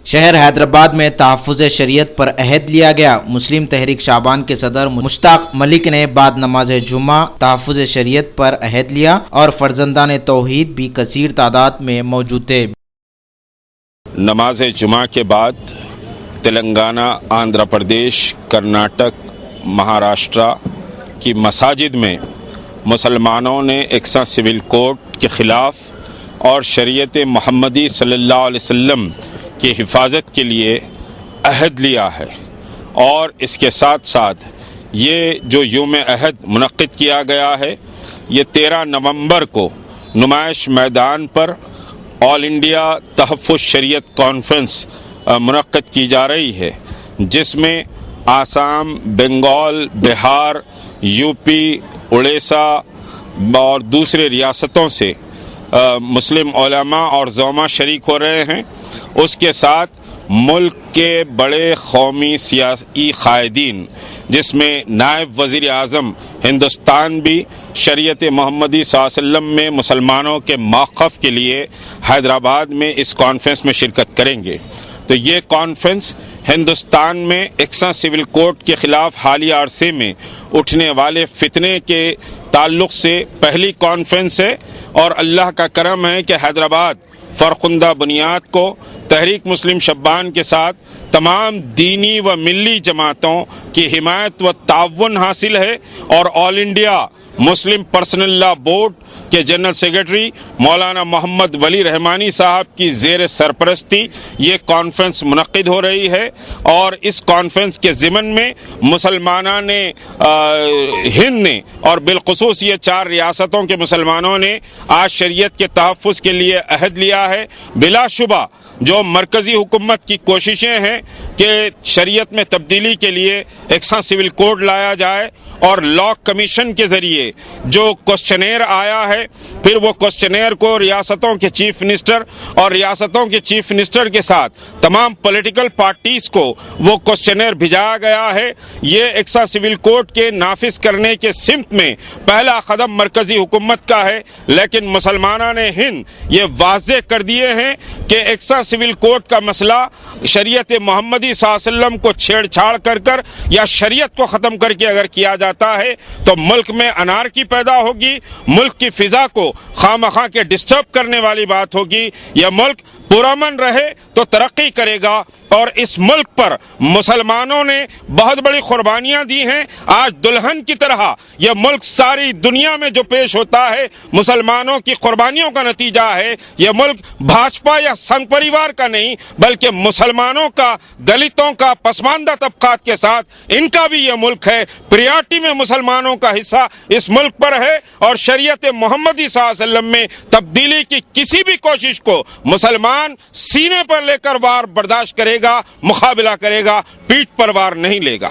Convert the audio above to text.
شہر حیدرآباد میں تحفظ شریعت پر عہد لیا گیا۔ مسلم تحریک شعبان کے صدر مشتاق ملک نے بعد نماز جمعہ تحفظ شریعت پر عہد لیا اور فرزندان توحید بھی کثیر تعداد میں موجود تھے۔ نماز جمعہ کے بعد تلنگانہ، آندھرا پردیش، کرناٹک، مہاراشٹرا کی مساجد میں مسلمانوں نے یکساں سول کوڈ کے خلاف اور شریعت محمدی صلی اللہ علیہ وسلم کی حفاظت کے لیے عہد لیا ہے، اور اس کے ساتھ ساتھ یہ جو یوم عہد منعقد کیا گیا ہے، یہ 13 نومبر کو نمائش میدان پر آل انڈیا تحفظ شریعت کانفرنس منعقد کی جا رہی ہے، جس میں آسام، بنگال، بہار، یو پی، اڑیسہ اور دوسرے ریاستوں سے مسلم علماء اور زعماء شریک ہو رہے ہیں۔ اس کے ساتھ ملک کے بڑے قومی سیاسی قائدین، جس میں نائب وزیر اعظم ہندوستان بھی شریعت محمدی صلی اللہ علیہ وسلم میں مسلمانوں کے موقف کے لیے حیدرآباد میں اس کانفرنس میں شرکت کریں گے۔ تو یہ کانفرنس ہندوستان میں یکساں سول کوڈ کے خلاف حالیہ عرصے میں اٹھنے والے فتنے کے تعلق سے پہلی کانفرنس ہے، اور اللہ کا کرم ہے کہ حیدرآباد فرخندہ بنیاد کو تحریک مسلم شعبان کے ساتھ تمام دینی و ملی جماعتوں کی حمایت و تعاون حاصل ہے، اور آل انڈیا مسلم پرسنل لا بورڈ کے جنرل سیکرٹری مولانا محمد ولی رحمانی صاحب کی زیر سرپرستی یہ کانفرنس منعقد ہو رہی ہے۔ اور اس کانفرنس کے ضمن میں مسلمانان ہند نے اور بالخصوص یہ 4 ریاستوں کے مسلمانوں نے آج شریعت کے تحفظ کے لیے عہد لیا ہے۔ بلا شبہ جو مرکزی حکومت کی کوششیں ہیں کہ شریعت میں تبدیلی کے لیے یکساں سول کوڈ لایا جائے، اور لا کمیشن کے ذریعے جو کوسچنیر آیا ہے، پھر وہ کوسچنیر کو ریاستوں کے چیف منسٹر اور ریاستوں کے چیف منسٹر کے ساتھ تمام پولیٹیکل پارٹیز کو وہ کوسچنیر بھیجایا گیا ہے۔ یہ یکساں سول کوڈ کے نافذ کرنے کے سمت میں پہلا قدم مرکزی حکومت کا ہے، لیکن مسلمانان ہند یہ واضح کر دیے ہیں کہ یکساں سول کوڈ کا مسئلہ شریعت محمدی صلی اللہ علیہ وسلم کو چھیڑ چھاڑ کر یا شریعت کو ختم کر کے اگر کیا جاتا ہے تو ملک میں انارکی پیدا ہوگی، ملک کی فضا کو خواہ مخواہ کے ڈسٹرب کرنے والی بات ہوگی۔ یہ ملک پرامن رہے تو ترقی کرے گا، اور اس ملک پر مسلمانوں نے بہت بڑی قربانیاں دی ہیں۔ آج دلہن کی طرح یہ ملک ساری دنیا میں جو پیش ہوتا ہے مسلمانوں کی قربانیوں کا نتیجہ ہے۔ یہ ملک بھاجپا یا سنگھ پریوار کا نہیں، بلکہ مسلمانوں کا، دلتوں کا، پسماندہ طبقات کے ساتھ ان کا بھی یہ ملک ہے۔ پریارٹی میں مسلمانوں کا حصہ اس ملک پر ہے، اور شریعت محمدی صلی اللہ علیہ وسلم میں تبدیلی کی کسی بھی کوشش کو مسلمان سینے پر لے کر وار برداشت کرے گا، مقابلہ کرے گا، پیٹھ پر وار نہیں لے گا۔